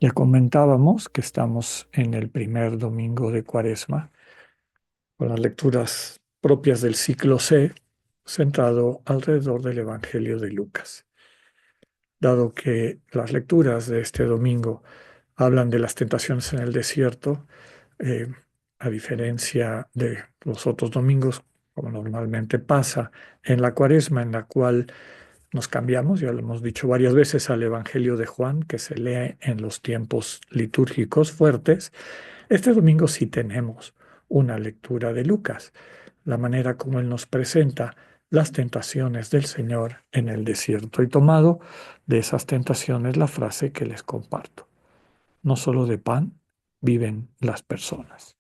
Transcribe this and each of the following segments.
Ya comentábamos que estamos en el primer domingo de Cuaresma, con las lecturas propias del ciclo C, centrado alrededor del Evangelio de Lucas. Dado que las lecturas de este domingo hablan de las tentaciones en el desierto, eh, a diferencia de los otros domingos, como normalmente pasa en la Cuaresma, en la cual nos cambiamos, ya lo hemos dicho varias veces, al Evangelio de Juan, que se lee en los tiempos litúrgicos fuertes. Este domingo sí tenemos una lectura de Lucas, la manera como él nos presenta las tentaciones del Señor en el desierto. Y tomado de esas tentaciones la frase que les comparto: no solo de pan viven las personas.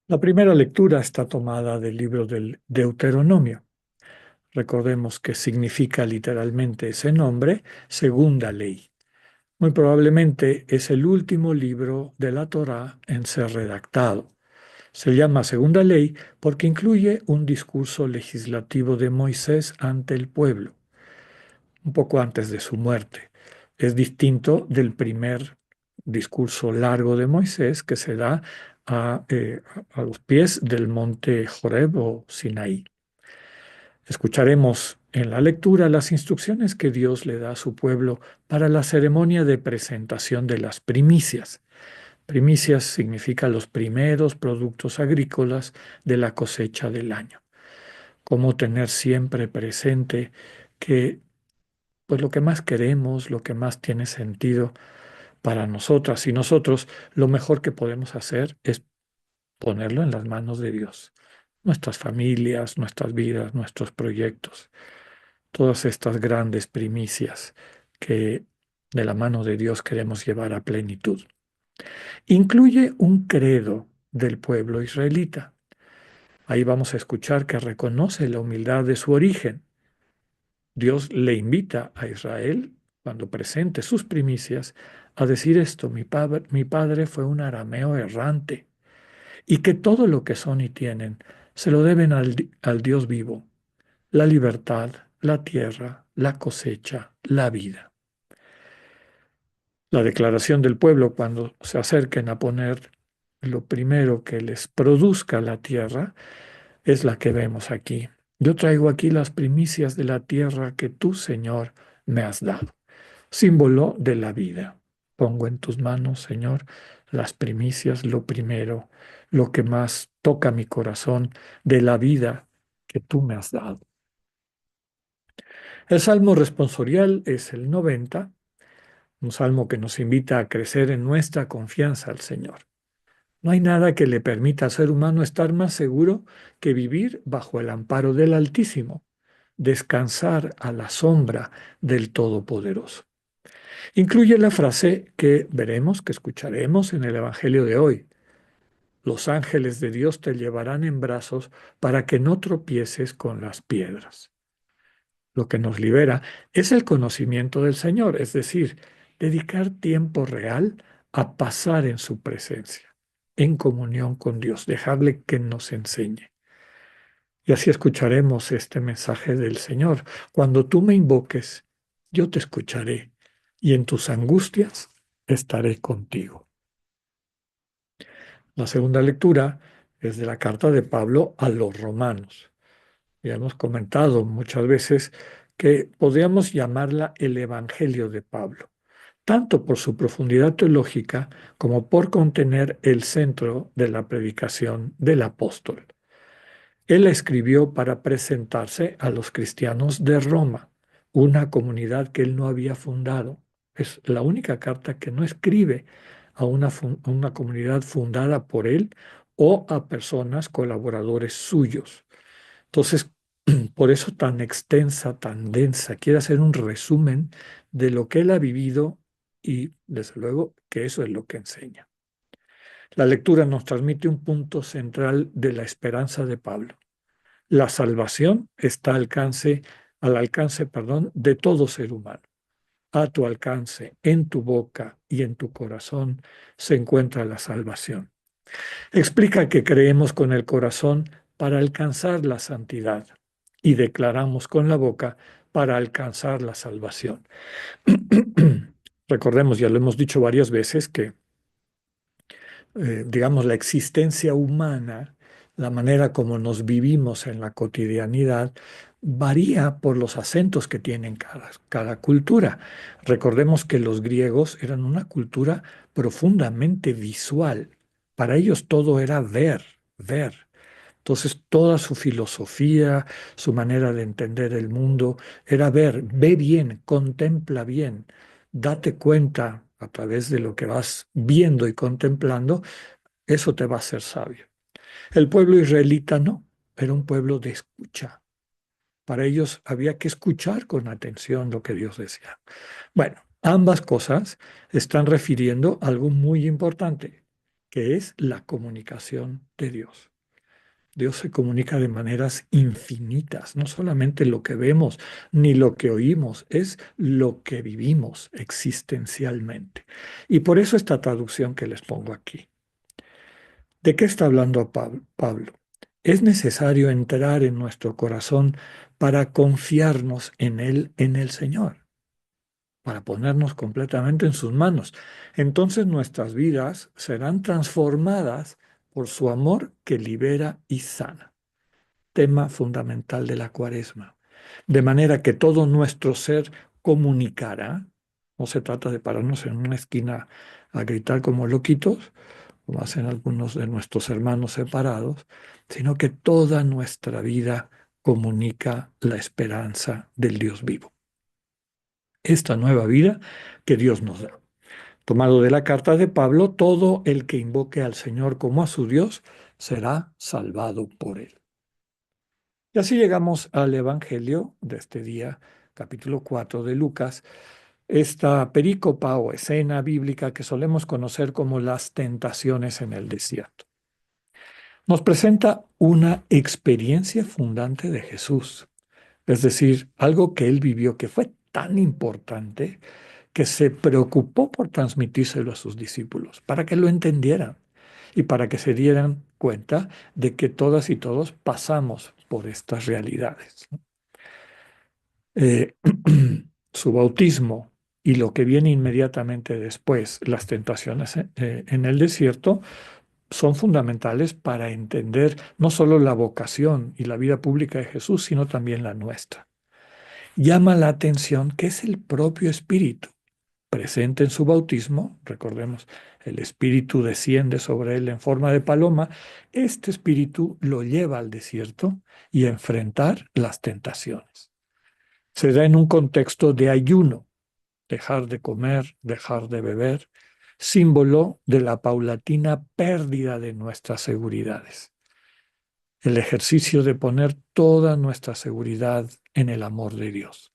La primera lectura está tomada del libro del Deuteronomio. Recordemos que significa literalmente ese nombre, segunda ley. Muy probablemente es el último libro de la Torá en ser redactado. Se llama Segunda Ley porque incluye un discurso legislativo de Moisés ante el pueblo, un poco antes de su muerte. Es distinto del primer discurso largo de Moisés que se da a los pies del monte Joreb o Sinaí. Escucharemos en la lectura las instrucciones que Dios le da a su pueblo para la ceremonia de presentación de las primicias. Primicias significa los primeros productos agrícolas de la cosecha del año. Cómo tener siempre presente que pues lo que más queremos, lo que más tiene sentido para nosotras y nosotros, lo mejor que podemos hacer es ponerlo en las manos de Dios. Nuestras familias, nuestras vidas, nuestros proyectos, todas estas grandes primicias que de la mano de Dios queremos llevar a plenitud. Incluye un credo del pueblo israelita. Ahí vamos a escuchar que reconoce la humildad de su origen. Dios le invita a Israel, cuando presente sus primicias, a decir esto: mi padre fue un arameo errante, y que todo lo que son y tienen se lo deben al Dios vivo, la libertad, la tierra, la cosecha, la vida. La declaración del pueblo cuando se acerquen a poner lo primero que les produzca la tierra es la que vemos aquí. Yo traigo aquí las primicias de la tierra que tú, Señor, me has dado. Símbolo de la vida. Pongo en tus manos, Señor, las primicias, lo primero, lo que más toca mi corazón de la vida que tú me has dado. El salmo responsorial es el 90, un salmo que nos invita a crecer en nuestra confianza al Señor. No hay nada que le permita al ser humano estar más seguro que vivir bajo el amparo del Altísimo, descansar a la sombra del Todopoderoso. Incluye la frase que veremos, que escucharemos en el Evangelio de hoy: los ángeles de Dios te llevarán en brazos para que no tropieces con las piedras. Lo que nos libera es el conocimiento del Señor, es decir, dedicar tiempo real a pasar en su presencia, en comunión con Dios, dejarle que nos enseñe. Y así escucharemos este mensaje del Señor: cuando tú me invoques, yo te escucharé, y en tus angustias estaré contigo. La segunda lectura es de la carta de Pablo a los romanos. Ya hemos comentado muchas veces que podríamos llamarla el Evangelio de Pablo, tanto por su profundidad teológica como por contener el centro de la predicación del apóstol. Él la escribió para presentarse a los cristianos de Roma, una comunidad que él no había fundado. Es la única carta que no escribe a una comunidad fundada por él o a personas colaboradores suyos. Entonces, por eso tan extensa, tan densa, quiere hacer un resumen de lo que él ha vivido y, desde luego, que eso es lo que enseña. La lectura nos transmite un punto central de la esperanza de Pablo. La salvación está al alcance, de todo ser humano. A tu alcance, en tu boca y en tu corazón se encuentra la salvación. Explica que creemos con el corazón para alcanzar la santidad y declaramos con la boca para alcanzar la salvación. Recordemos, ya lo hemos dicho varias veces, que digamos, la existencia humana, la manera como nos vivimos en la cotidianidad, varía por los acentos que tienen cada cultura. Recordemos que los griegos eran una cultura profundamente visual. Para ellos todo era ver, ver. Entonces, toda su filosofía, su manera de entender el mundo, era ver, ve bien, contempla bien, date cuenta a través de lo que vas viendo y contemplando, eso te va a hacer sabio. El pueblo israelita no, era un pueblo de escucha. Para ellos había que escuchar con atención lo que Dios decía. Bueno, ambas cosas están refiriendo a algo muy importante, que es la comunicación de Dios. Dios se comunica de maneras infinitas, no solamente lo que vemos ni lo que oímos, es lo que vivimos existencialmente. Y por eso esta traducción que les pongo aquí. ¿De qué está hablando Pablo? Es necesario entrar en nuestro corazón para confiarnos en Él, en el Señor, para ponernos completamente en sus manos. Entonces nuestras vidas serán transformadas por su amor que libera y sana. Tema fundamental de la Cuaresma. De manera que todo nuestro ser comunicará. No se trata de pararnos en una esquina a gritar como loquitos, como hacen algunos de nuestros hermanos separados, sino que toda nuestra vida comunica la esperanza del Dios vivo. Esta nueva vida que Dios nos da. Tomado de la carta de Pablo, todo el que invoque al Señor como a su Dios será salvado por él. Y así llegamos al Evangelio de este día, capítulo 4 de Lucas, esta perícopa o escena bíblica que solemos conocer como las tentaciones en el desierto. Nos presenta una experiencia fundante de Jesús, es decir, algo que él vivió que fue tan importante que se preocupó por transmitírselo a sus discípulos, para que lo entendieran y para que se dieran cuenta de que todas y todos pasamos por estas realidades. Eh, su bautismo y lo que viene inmediatamente después, las tentaciones en el desierto, son fundamentales para entender no solo la vocación y la vida pública de Jesús, sino también la nuestra. Llama la atención que es el propio Espíritu presente en su bautismo, recordemos, el Espíritu desciende sobre él en forma de paloma, este Espíritu lo lleva al desierto y a enfrentar las tentaciones. Se da en un contexto de ayuno, dejar de comer, dejar de beber, símbolo de la paulatina pérdida de nuestras seguridades. El ejercicio de poner toda nuestra seguridad en el amor de Dios.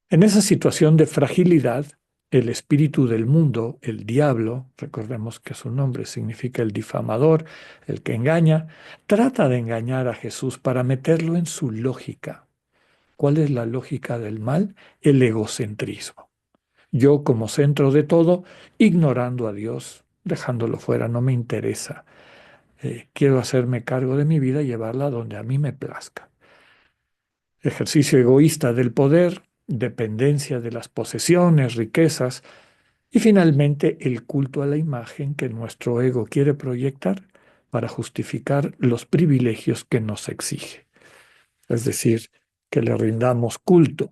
En esa situación de fragilidad, el espíritu del mundo, el diablo, recordemos que su nombre significa el difamador, el que engaña, trata de engañar a Jesús para meterlo en su lógica. ¿Cuál es la lógica del mal? El egocentrismo. Yo como centro de todo, ignorando a Dios, dejándolo fuera, no me interesa. Quiero hacerme cargo de mi vida y llevarla donde a mí me plazca. Ejercicio egoísta del poder, dependencia de las posesiones, riquezas y finalmente el culto a la imagen que nuestro ego quiere proyectar para justificar los privilegios que nos exige. Es decir, que le rindamos culto.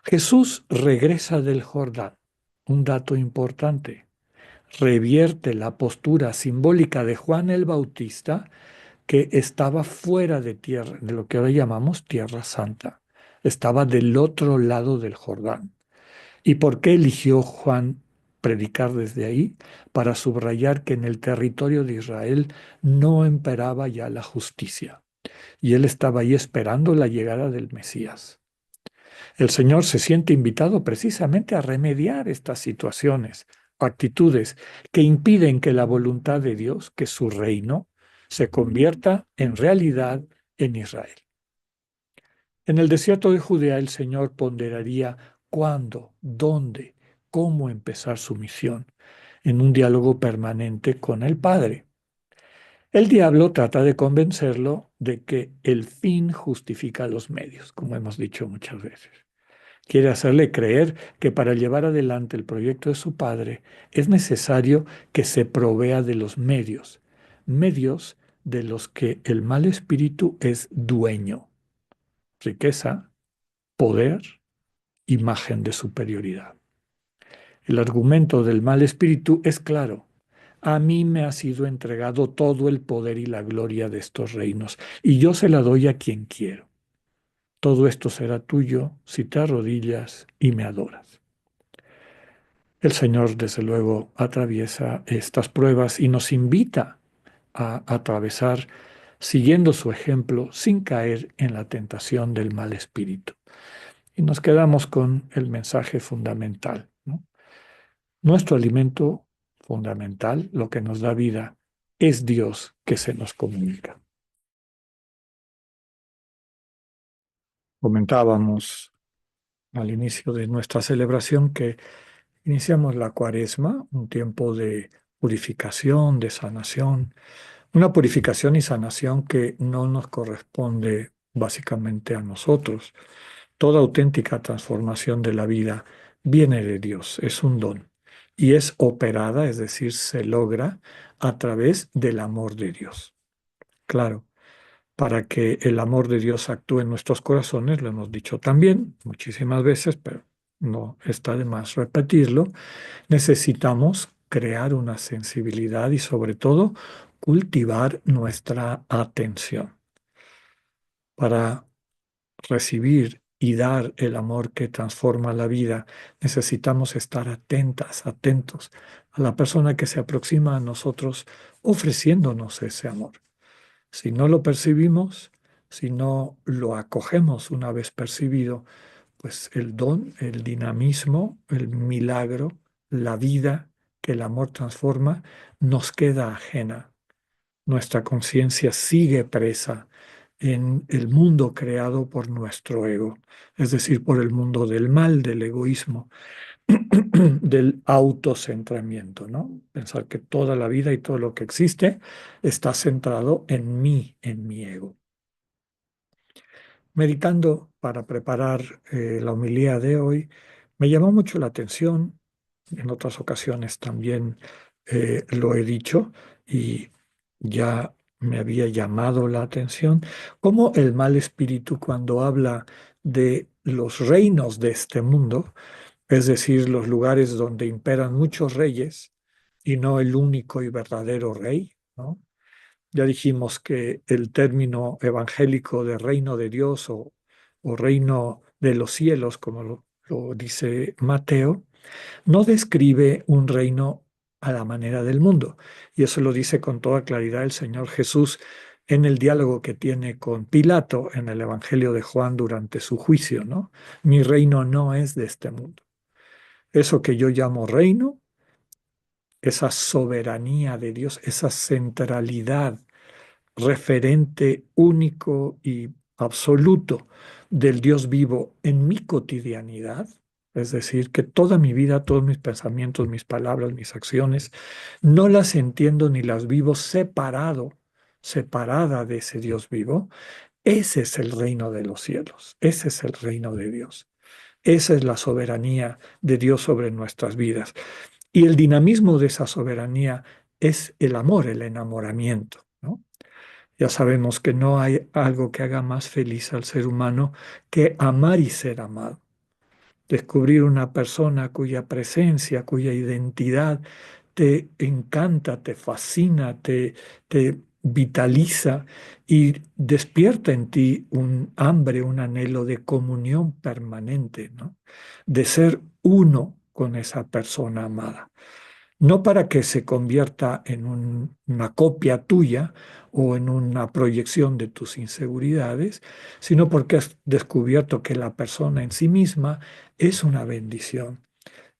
Jesús regresa del Jordán. Un dato importante. Revierte la postura simbólica de Juan el Bautista, que estaba fuera de tierra, de lo que ahora llamamos Tierra Santa. Estaba del otro lado del Jordán. ¿Y por qué eligió Juan predicar desde ahí? Para subrayar que en el territorio de Israel no imperaba ya la justicia. Y él estaba ahí esperando la llegada del Mesías. El Señor se siente invitado precisamente a remediar estas situaciones, actitudes que impiden que la voluntad de Dios, que su reino, se convierta en realidad en Israel. En el desierto de Judea el Señor ponderaría cuándo, dónde, cómo empezar su misión, en un diálogo permanente con el Padre. El diablo trata de convencerlo de que el fin justifica los medios, como hemos dicho muchas veces. Quiere hacerle creer que para llevar adelante el proyecto de su padre es necesario que se provea de los medios, medios de los que el mal espíritu es dueño, riqueza, poder, imagen de superioridad. El argumento del mal espíritu es claro. A mí me ha sido entregado todo el poder y la gloria de estos reinos, y yo se la doy a quien quiero. Todo esto será tuyo si te arrodillas y me adoras. El Señor, desde luego, atraviesa estas pruebas y nos invita a atravesar siguiendo su ejemplo sin caer en la tentación del mal espíritu. Y nos quedamos con el mensaje fundamental, ¿no? Nuestro alimento fundamental, lo que nos da vida, es Dios que se nos comunica. Comentábamos al inicio de nuestra celebración que iniciamos la cuaresma, un tiempo de purificación, de sanación, una purificación y sanación que no nos corresponde básicamente a nosotros. Toda auténtica transformación de la vida viene de Dios, es un don y es operada, es decir, se logra a través del amor de Dios. Claro, para que el amor de Dios actúe en nuestros corazones, lo hemos dicho también muchísimas veces, pero no está de más repetirlo, necesitamos crear una sensibilidad y sobre todo cultivar nuestra atención para recibir y dar el amor que transforma la vida. Necesitamos estar atentas, atentos a la persona que se aproxima a nosotros ofreciéndonos ese amor. Si no lo percibimos, si no lo acogemos una vez percibido, pues el don, el dinamismo, el milagro, la vida que el amor transforma, nos queda ajena. Nuestra conciencia sigue presa en el mundo creado por nuestro ego, es decir, por el mundo del mal, del egoísmo, del autocentramiento, ¿no? Pensar que toda la vida y todo lo que existe está centrado en mi ego. Meditando para preparar la homilía de hoy, me llamó mucho la atención, en otras ocasiones también lo he dicho y ya me había llamado la atención, cómo el mal espíritu cuando habla de los reinos de este mundo, es decir, los lugares donde imperan muchos reyes y no el único y verdadero rey, ¿no? Ya dijimos que el término evangélico de reino de Dios o reino de los cielos, como lo dice Mateo, no describe un reino a la manera del mundo. Y eso lo dice con toda claridad el Señor Jesús en el diálogo que tiene con Pilato en el Evangelio de Juan durante su juicio, ¿no? Mi reino no es de este mundo. Eso que yo llamo reino, esa soberanía de Dios, esa centralidad referente único y absoluto del Dios vivo en mi cotidianidad, es decir, que toda mi vida, todos mis pensamientos, mis palabras, mis acciones, no las entiendo ni las vivo separada de ese Dios vivo, ese es el reino de los cielos, ese es el reino de Dios. Esa es la soberanía de Dios sobre nuestras vidas. Y el dinamismo de esa soberanía es el amor, el enamoramiento, ¿no? Ya sabemos que no hay algo que haga más feliz al ser humano que amar y ser amado. Descubrir una persona cuya presencia, cuya identidad te encanta, te fascina, te vitaliza y despierta en ti un hambre, un anhelo de comunión permanente, ¿no? De ser uno con esa persona amada no para que se convierta en una copia tuya o en una proyección de tus inseguridades, sino porque has descubierto que la persona en sí misma es una bendición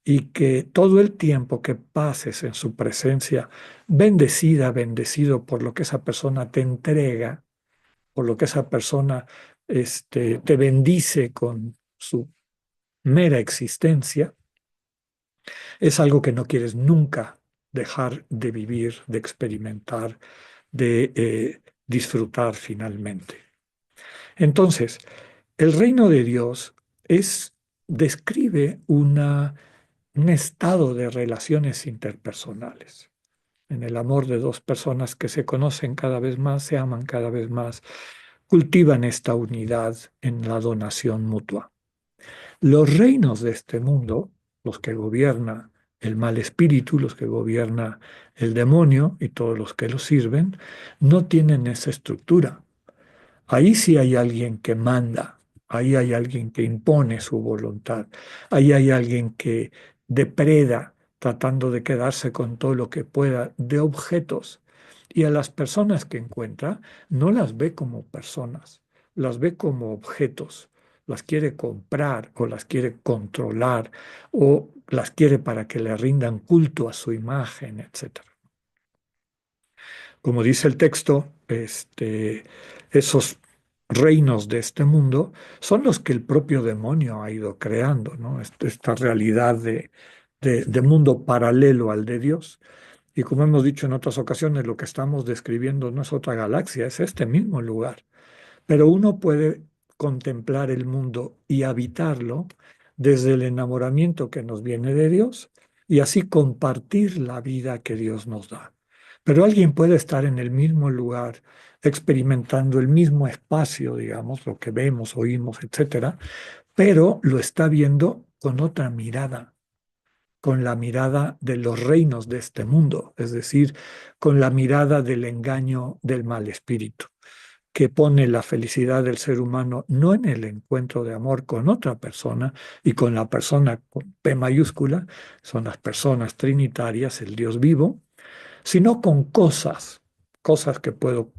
y que todo el tiempo que pases en su presencia, bendecida, bendecido por lo que esa persona te entrega, por lo que esa persona te bendice con su mera existencia, es algo que no quieres nunca dejar de vivir, de experimentar, de disfrutar finalmente. Entonces, el reino de Dios describe un estado de relaciones interpersonales. En el amor de dos personas que se conocen cada vez más, se aman cada vez más, cultivan esta unidad en la donación mutua. Los reinos de este mundo, los que gobierna el mal espíritu, los que gobierna el demonio y todos los que lo sirven, no tienen esa estructura. Ahí sí hay alguien que manda, ahí hay alguien que impone su voluntad, ahí hay alguien que depreda tratando de quedarse con todo lo que pueda de objetos. Y a las personas que encuentra no las ve como personas, las ve como objetos, las quiere comprar o las quiere controlar o las quiere para que le rindan culto a su imagen, etcétera. Como dice el texto, esos reinos de este mundo son los que el propio demonio ha ido creando, ¿no? Esta realidad de mundo paralelo al de Dios. Y como hemos dicho en otras ocasiones, lo que estamos describiendo no es otra galaxia, es este mismo lugar. Pero uno puede contemplar el mundo y habitarlo desde el enamoramiento que nos viene de Dios y así compartir la vida que Dios nos da. Pero alguien puede estar en el mismo lugar, experimentando el mismo espacio, digamos, lo que vemos, oímos, etcétera, pero lo está viendo con otra mirada, con la mirada de los reinos de este mundo, es decir, con la mirada del engaño del mal espíritu que pone la felicidad del ser humano no en el encuentro de amor con otra persona y con la persona con P mayúscula, son las personas trinitarias, el Dios vivo, sino con cosas, cosas que puedo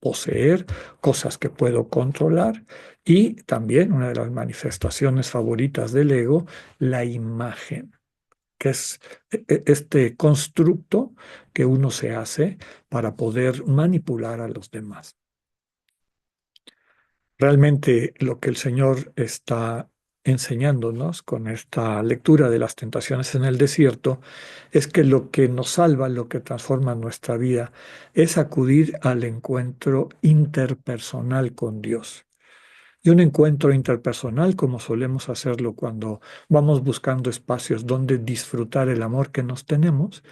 poseer, cosas que puedo controlar y también una de las manifestaciones favoritas del ego, la imagen, que es este constructo que uno se hace para poder manipular a los demás. Realmente lo que el Señor está enseñándonos con esta lectura de las tentaciones en el desierto es que lo que nos salva, lo que transforma nuestra vida, es acudir al encuentro interpersonal con Dios. Y un encuentro interpersonal, como solemos hacerlo cuando vamos buscando espacios donde disfrutar el amor que nos tenemos,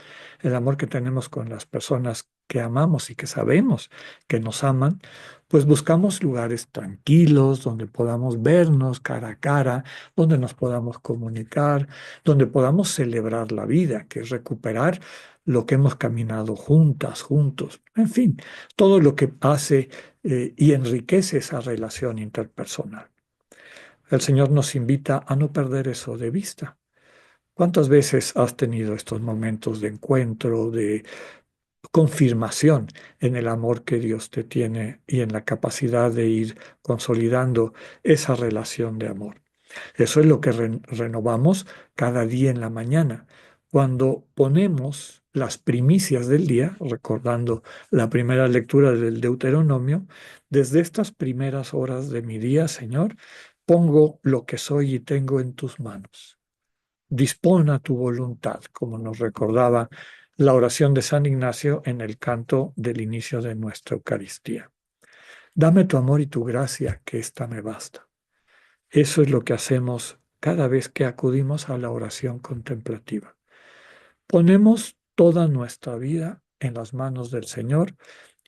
el amor que tenemos con las personas que amamos y que sabemos que nos aman, pues buscamos lugares tranquilos donde podamos vernos cara a cara, donde nos podamos comunicar, donde podamos celebrar la vida, que es recuperar lo que hemos caminado juntas, juntos, en fin, todo lo que hace y enriquece esa relación interpersonal. El Señor nos invita a no perder eso de vista. ¿Cuántas veces has tenido estos momentos de encuentro, de confirmación en el amor que Dios te tiene y en la capacidad de ir consolidando esa relación de amor? Eso es lo que renovamos cada día en la mañana, cuando ponemos las primicias del día, recordando la primera lectura del Deuteronomio, desde estas primeras horas de mi día, Señor, pongo lo que soy y tengo en tus manos. Dispón a tu voluntad, como nos recordaba la oración de San Ignacio en el canto del inicio de nuestra Eucaristía. Dame tu amor y tu gracia, que ésta me basta. Eso es lo que hacemos cada vez que acudimos a la oración contemplativa. Ponemos toda nuestra vida en las manos del Señor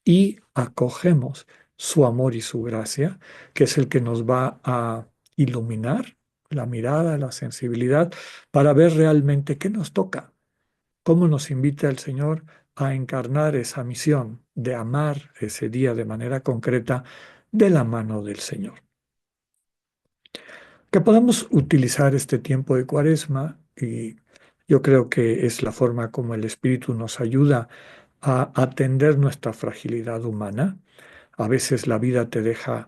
y acogemos su amor y su gracia, que es el que nos va a iluminar la mirada, la sensibilidad, para ver realmente qué nos toca, cómo nos invita el Señor a encarnar esa misión de amar ese día de manera concreta de la mano del Señor. Que podamos utilizar este tiempo de Cuaresma y yo creo que es la forma como el Espíritu nos ayuda a atender nuestra fragilidad humana. A veces la vida te deja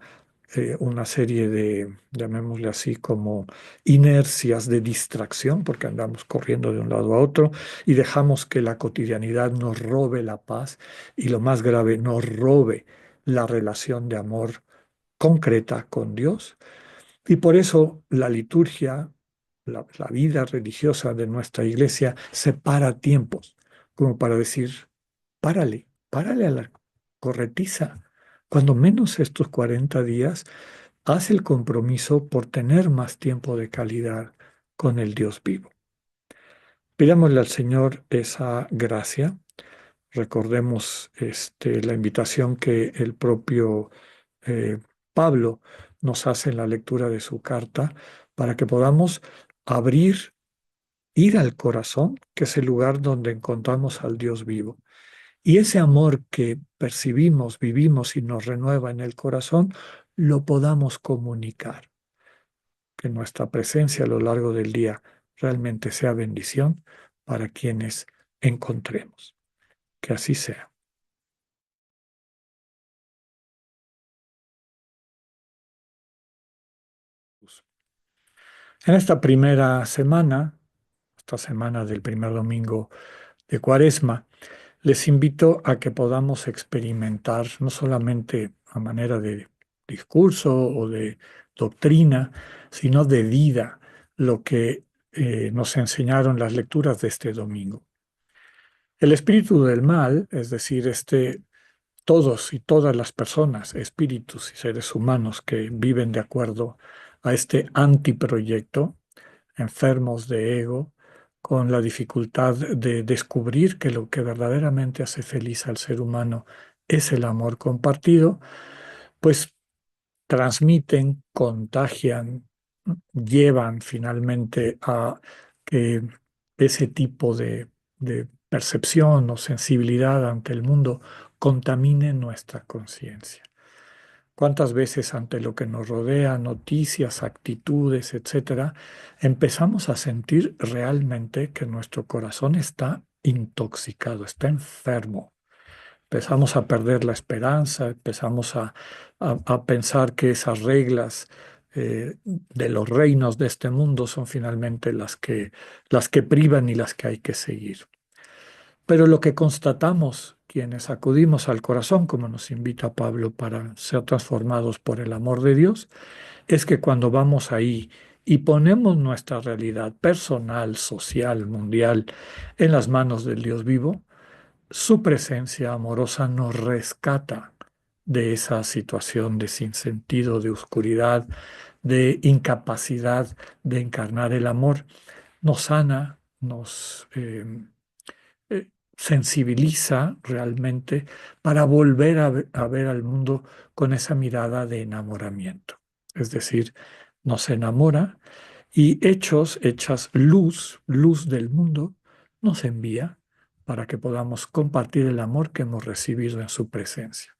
una serie de, llamémosle así, como inercias de distracción, porque andamos corriendo de un lado a otro y dejamos que la cotidianidad nos robe la paz y lo más grave, nos robe la relación de amor concreta con Dios. Y por eso la liturgia, la vida religiosa de nuestra iglesia separa tiempos, como para decir, párale, párale a corretiza. Cuando menos estos 40 días, haz el compromiso por tener más tiempo de calidad con el Dios vivo. Pidámosle al Señor esa gracia. Recordemos la invitación que el propio eh, Pablo nos hace en la lectura de su carta para que podamos abrir, ir al corazón, que es el lugar donde encontramos al Dios vivo. Y ese amor que percibimos, vivimos y nos renueva en el corazón, lo podamos comunicar. Que nuestra presencia a lo largo del día realmente sea bendición para quienes encontremos. Que así sea. En esta primera semana, esta semana del primer domingo de Cuaresma, les invito a que podamos experimentar no solamente a manera de discurso o de doctrina, sino de vida, lo que nos enseñaron las lecturas de este domingo. El espíritu del mal, es decir, todos y todas las personas, espíritus y seres humanos que viven de acuerdo a este antiproyecto, enfermos de ego, con la dificultad de descubrir que lo que verdaderamente hace feliz al ser humano es el amor compartido, pues transmiten, contagian, llevan finalmente a que ese tipo de percepción o sensibilidad ante el mundo contamine nuestra conciencia. ¿Cuántas veces ante lo que nos rodea, noticias, actitudes, etcétera, empezamos a sentir realmente que nuestro corazón está intoxicado, está enfermo? Empezamos a perder la esperanza, empezamos a pensar que esas reglas de los reinos de este mundo son finalmente las que privan y las que hay que seguir. Pero lo que constatamos quienes acudimos al corazón, como nos invita Pablo, para ser transformados por el amor de Dios, es que cuando vamos ahí y ponemos nuestra realidad personal, social, mundial en las manos del Dios vivo, su presencia amorosa nos rescata de esa situación de sinsentido, de oscuridad, de incapacidad de encarnar el amor. Nos sana, nos sensibiliza realmente para volver a ver al mundo con esa mirada de enamoramiento. Es decir, nos enamora y hechas luz, luz del mundo, nos envía para que podamos compartir el amor que hemos recibido en su presencia.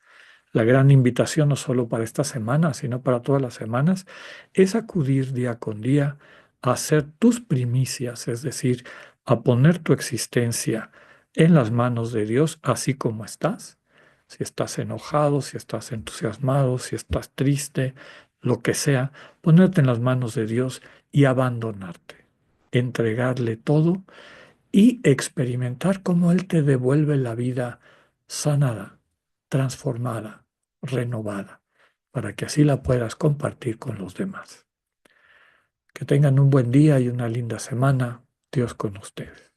La gran invitación, no solo para esta semana, sino para todas las semanas, es acudir día con día a hacer tus primicias, es decir, a poner tu existencia en las manos de Dios, así como estás. Si estás enojado, si estás entusiasmado, si estás triste, lo que sea, ponerte en las manos de Dios y abandonarte, entregarle todo y experimentar cómo Él te devuelve la vida sanada, transformada, renovada, para que así la puedas compartir con los demás. Que tengan un buen día y una linda semana. Dios con ustedes.